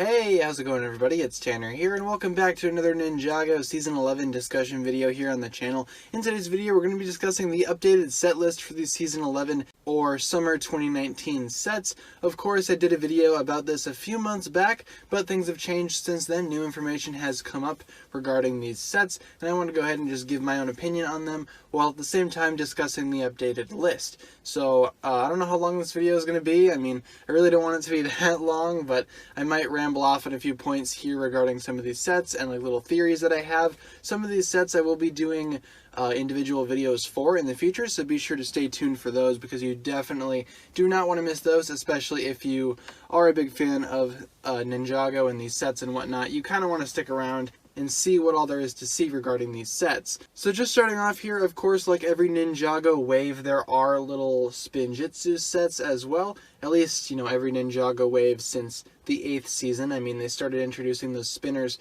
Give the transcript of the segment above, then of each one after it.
Hey, how's it going everybody? It's Tanner here and welcome back to another Ninjago Season 11 discussion video here on the channel. In today's video we're going to be discussing the updated set list for the Season 11 or Summer 2019 sets. Of course, I did a video about this a few months back, but things have changed since then. New information has come up regarding these sets, and I want to go ahead and just give my own opinion on them while at the same time discussing the updated list. So, I don't know how long this video is going to be. I mean, I really don't want it to be that long, but I might ramble off on a few points here regarding some of these sets and like little theories that I have. Some of these sets I will be doing individual videos for in the future, so be sure to stay tuned for those because you definitely do not want to miss those, especially if you are a big fan of Ninjago and these sets and whatnot. You kind of want to stick around and see what all there is to see regarding these sets. So just starting off here, of course, like every Ninjago wave, there are little Spinjitzu sets as well. At least, you know, every Ninjago wave since the 8th season. I mean, they started introducing those spinners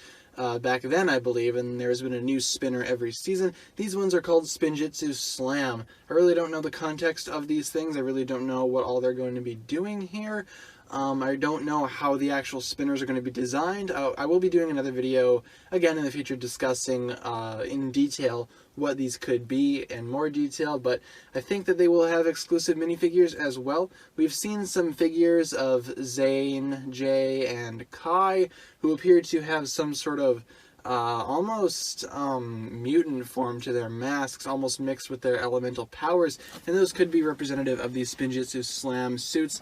back then, I believe, and there's been a new spinner every season. These ones are called Spinjitzu Slam. I really don't know the context of these things. I really don't know what all they're going to be doing here. I don't know how the actual spinners are going to be designed. I will be doing another video again in the future discussing in detail what these could be in more detail, but I think that they will have exclusive minifigures as well. We've seen some figures of Zane, Jay, and Kai who appear to have some sort of almost mutant form to their masks, almost mixed with their elemental powers, and those could be representative of these Spinjitzu Slam suits,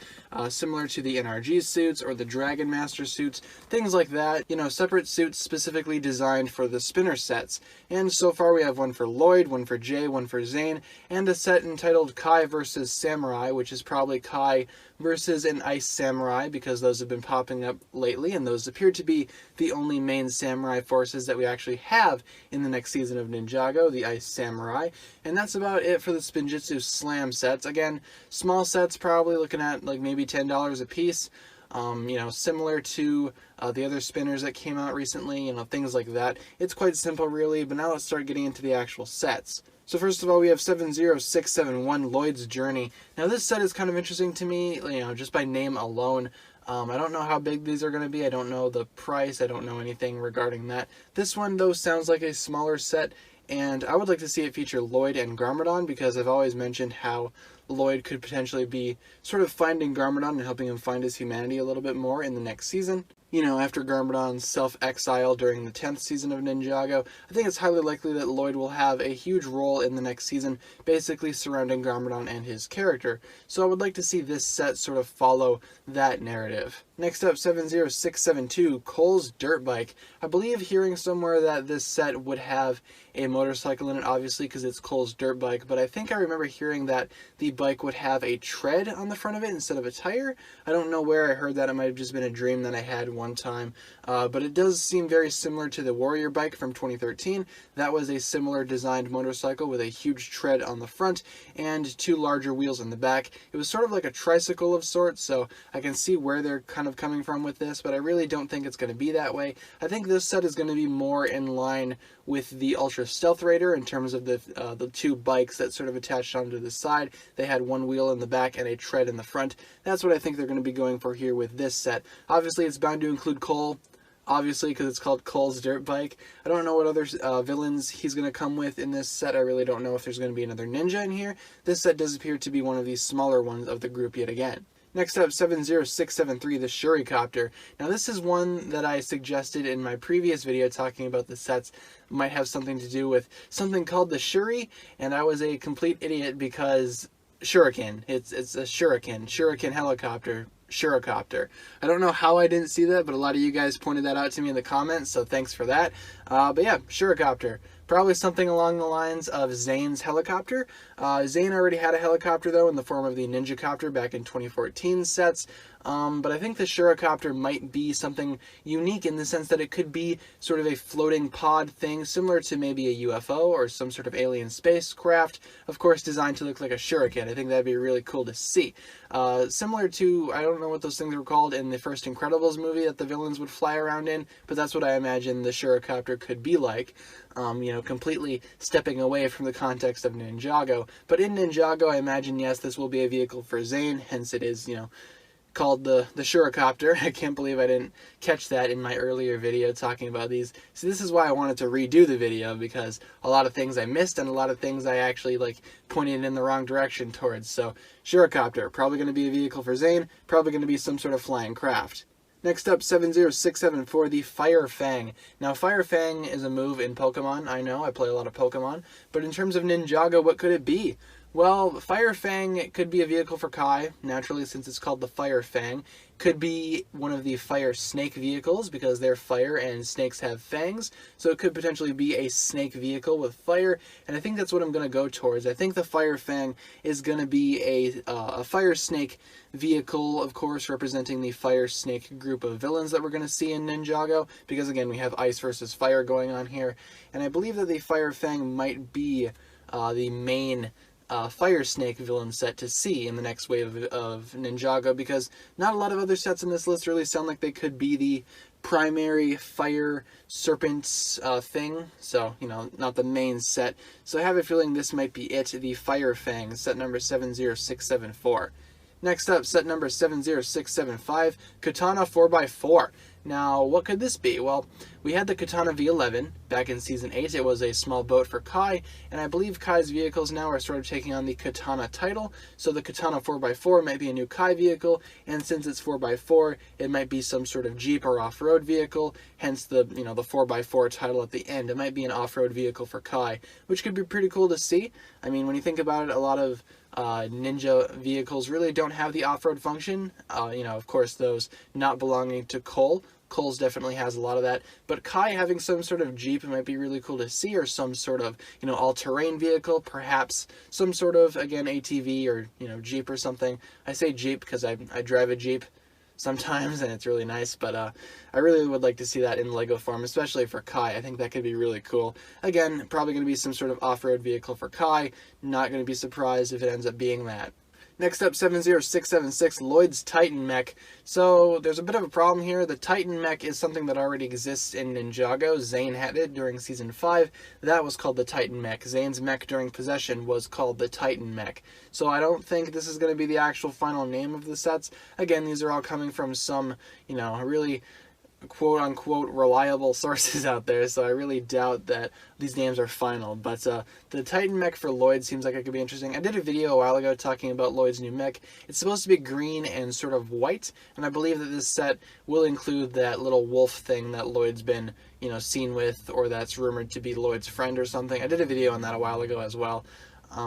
similar to the NRG suits or the Dragon Master suits, things like that. You know, separate suits specifically designed for the spinner sets. And so far we have one for Lloyd, one for Jay, one for Zane, and a set entitled Kai versus Samurai, which is probably Kai versus an Ice Samurai, because those have been popping up lately, and those appear to be the only main samurai forces that we actually have in the next season of Ninjago, the Ice Samurai. And that's about it for the Spinjitzu Slam sets. Again, small sets, probably looking at like maybe $10 a piece. You know, similar to the other spinners that came out recently, you know, things like that. It's quite simple really, but now let's start getting into the actual sets. So first of all, we have 70671 Lloyd's Journey. Now this set is kind of interesting to me, you know, just by name alone. I don't know how big these are going to be. I don't know the price. I don't know anything regarding that. This one, though, sounds like a smaller set, and I would like to see it feature Lloyd and Garmadon, because I've always mentioned how Lloyd could potentially be sort of finding Garmadon and helping him find his humanity a little bit more in the next season. You know, after Garmadon's self-exile during the 10th season of Ninjago, I think it's highly likely that Lloyd will have a huge role in the next season, basically surrounding Garmadon and his character. So I would like to see this set sort of follow that narrative. Next up, 70672, Cole's Dirt Bike. I believe hearing somewhere that this set would have a motorcycle in it, obviously, because it's Cole's Dirt Bike, but I think I remember hearing that the bike would have a tread on the front of it instead of a tire. I don't know where I heard that. It might have just been a dream that I had one time, but it does seem very similar to the Warrior Bike from 2013. That was a similar designed motorcycle with a huge tread on the front and two larger wheels in the back. It was sort of like a tricycle of sorts, so I can see where they're kind of coming from with this, but I really don't think it's going to be that way. I think this set is going to be more in line with the Ultra Stealth Raider in terms of the two bikes that sort of attached onto the side. They had one wheel in the back and a tread in the front. That's what I think they're going to be going for here with this set. Obviously, it's bound to include Cole, obviously, because it's called Cole's Dirt Bike. I don't know what other villains he's going to come with in this set. I really don't know if there's going to be another ninja in here. This set does appear to be one of these smaller ones of the group yet again. Next up, 70673, the Shuricopter. Now this is one that I suggested in my previous video talking about the sets might have something to do with something called the Shuri, and I was a complete idiot because Shuriken. It's a Shuriken helicopter. Shuricopter. I don't know how I didn't see that, but a lot of you guys pointed that out to me in the comments, so thanks for that. But yeah, Shuricopter. Probably something along the lines of Zane's helicopter. Zane already had a helicopter, though, in the form of the Ninjacopter back in 2014 sets. But I think the Shuricopter might be something unique in the sense that it could be sort of a floating pod thing, similar to maybe a UFO or some sort of alien spacecraft, of course designed to look like a shuriken. I think that'd be really cool to see. Similar to, I don't know what those things were called in the first Incredibles movie that the villains would fly around in, but that's what I imagine the Shuricopter could be like. You know, completely stepping away from the context of Ninjago. But in Ninjago, I imagine, yes, this will be a vehicle for Zane, hence it is, you know, called the Shuricopter. I can't believe I didn't catch that in my earlier video talking about these. So this is why I wanted to redo the video, because a lot of things I missed and a lot of things I actually pointed in the wrong direction towards. So Shuricopter, probably going to be a vehicle for Zane, probably going to be some sort of flying craft. Next up, 70674, the Fire Fang. Now, Fire Fang is a move in Pokemon. I know, I play a lot of Pokemon. But in terms of Ninjago, what could it be? Well, Fire Fang could be a vehicle for Kai, naturally, since it's called the Fire Fang. Could be one of the Fire Snake vehicles, because they're fire and snakes have fangs. So it could potentially be a snake vehicle with fire, and I think that's what I'm going to go towards. I think the Fire Fang is going to be a Fire Snake vehicle, of course, representing the Fire Snake group of villains that we're going to see in Ninjago, because again, we have ice versus fire going on here. And I believe that the Fire Fang might be the main Fire Snake villain set to see in the next wave of Ninjago, because not a lot of other sets in this list really sound like they could be the primary fire serpents thing, so, you know, not the main set. So I have a feeling this might be it, the Fire Fang, set number 70674. Next up, set number 70675, Katana 4x4. Now, what could this be? Well, we had the Katana V11 back in Season 8. It was a small boat for Kai, and I believe Kai's vehicles now are sort of taking on the Katana title, so the Katana 4x4 might be a new Kai vehicle, and since it's 4x4, it might be some sort of Jeep or off-road vehicle, hence the, you know, the 4x4 title at the end. It might be an off-road vehicle for Kai, which could be pretty cool to see. I mean, when you think about it, a lot of ninja vehicles really don't have the off-road function. You know, of course, those not belonging to Cole. Cole's definitely has a lot of that, but Kai having some sort of Jeep might be really cool to see, or some sort of, you know, all-terrain vehicle, perhaps some sort of, again, ATV or, you know, Jeep or something. I say Jeep because I drive a Jeep sometimes, and it's really nice, but I really would like to see that in Lego form, especially for Kai. I think that could be really cool. Again, probably going to be some sort of off-road vehicle for Kai. Not going to be surprised if it ends up being that. Next up, 70676, Lloyd's Titan Mech. So there's a bit of a problem here. The Titan Mech is something that already exists in Ninjago. Zane had it during Season 5. That was called the Titan Mech. Zane's mech during Possession was called the Titan Mech. So I don't think this is going to be the actual final name of the sets. Again, these are all coming from some, you know, really quote-unquote reliable sources out there, so I really doubt that these names are final. But the Titan mech for Lloyd seems like it could be interesting. I did a video a while ago talking about Lloyd's new mech. It's supposed to be green and sort of white, and I believe that this set will include that little wolf thing that Lloyd's been, you know, seen with, or that's rumored to be Lloyd's friend or something. I did a video on that a while ago as well.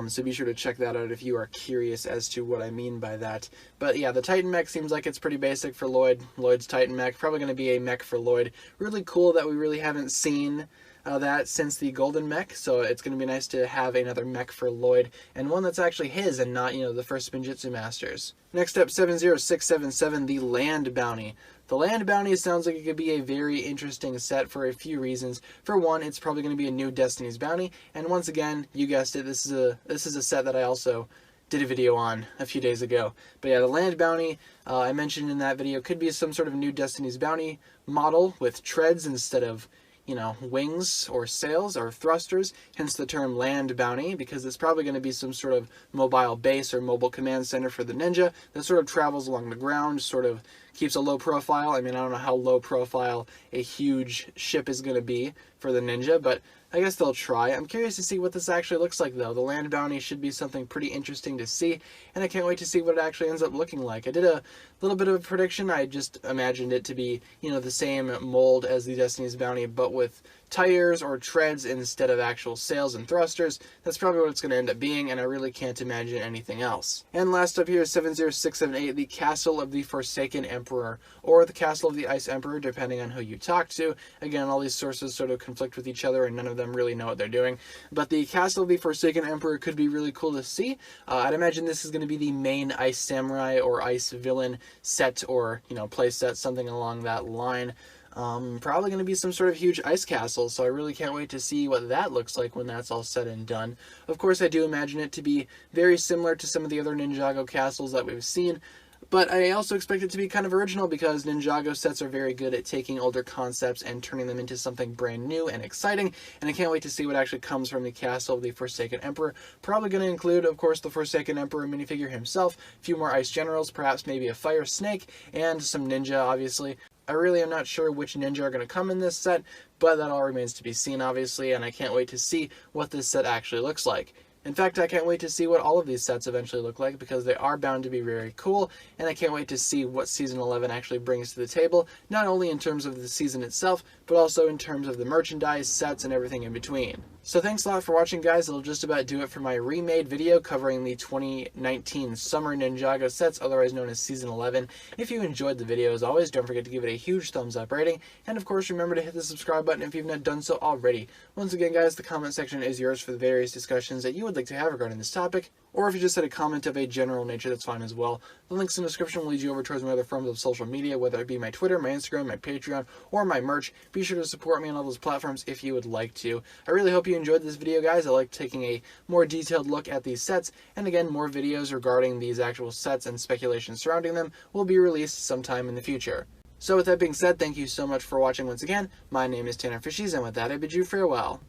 So be sure to check that out if you are curious as to what I mean by that. But yeah, the Titan mech seems like it's pretty basic for Lloyd. Lloyd's Titan mech, probably going to be a mech for Lloyd. Really cool that we really haven't seen that since the Golden mech, so it's going to be nice to have another mech for Lloyd, and one that's actually his and not, you know, the first Spinjitzu Masters. Next up, 70677, the Land Bounty. The Land Bounty sounds like it could be a very interesting set for a few reasons. For one, it's probably going to be a new Destiny's Bounty, and once again, you guessed it, this is a set that I also did a video on a few days ago. But yeah, the Land Bounty, I mentioned in that video, could be some sort of new Destiny's Bounty model with treads instead of, you know, wings or sails or thrusters, hence the term Land Bounty, because it's probably going to be some sort of mobile base or mobile command center for the ninja that sort of travels along the ground, sort of keeps a low profile. I mean, I don't know how low profile a huge ship is going to be for the ninja, but I guess they'll try. I'm curious to see what this actually looks like, though. The Land Bounty should be something pretty interesting to see, and I can't wait to see what it actually ends up looking like. I did a little bit of a prediction. I just imagined it to be, you know, the same mold as the Destiny's Bounty, but with tires or treads instead of actual sails and thrusters. That's probably what it's going to end up being, and I really can't imagine anything else. And last up here is 70678, the Castle of the Forsaken Emperor, or the Castle of the Ice Emperor, depending on who you talk to. Again, all these sources sort of conflict with each other, and none of them really know what they're doing. But the Castle of the Forsaken Emperor could be really cool to see. I'd imagine this is going to be the main Ice Samurai or Ice Villain set, or, you know, play set, something along that line. Probably going to be some sort of huge ice castle, so I really can't wait to see what that looks like when that's all said and done. Of course, I do imagine it to be very similar to some of the other Ninjago castles that we've seen. But I also expect it to be kind of original because Ninjago sets are very good at taking older concepts and turning them into something brand new and exciting, and I can't wait to see what actually comes from the castle of the Forsaken Emperor. Probably going to include, of course, the Forsaken Emperor minifigure himself, a few more ice generals, perhaps maybe a fire snake, and some ninja, obviously. I really am not sure which ninja are going to come in this set, but that all remains to be seen, obviously, and I can't wait to see what this set actually looks like. In fact, I can't wait to see what all of these sets eventually look like, because they are bound to be very cool, and I can't wait to see what Season 11 actually brings to the table, not only in terms of the season itself, but also in terms of the merchandise, sets, and everything in between. So thanks a lot for watching, guys. It'll just about do it for my remade video covering the 2019 Summer Ninjago sets, otherwise known as Season 11. If you enjoyed the video, as always, don't forget to give it a huge thumbs up rating, and of course remember to hit the subscribe button if you've not done so already. Once again, guys, the comment section is yours for the various discussions that you would like to have regarding this topic, or if you just had a comment of a general nature, that's fine as well. The links in the description will lead you over towards my other forms of social media, whether it be my Twitter, my Instagram, my Patreon, or my merch. Be sure to support me on all those platforms if you would like to. I really hope you enjoyed this video, guys. I like taking a more detailed look at these sets, and again, more videos regarding these actual sets and speculation surrounding them will be released sometime in the future. So with that being said, thank you so much for watching once again. My name is TannerFishies, and with that I bid you farewell.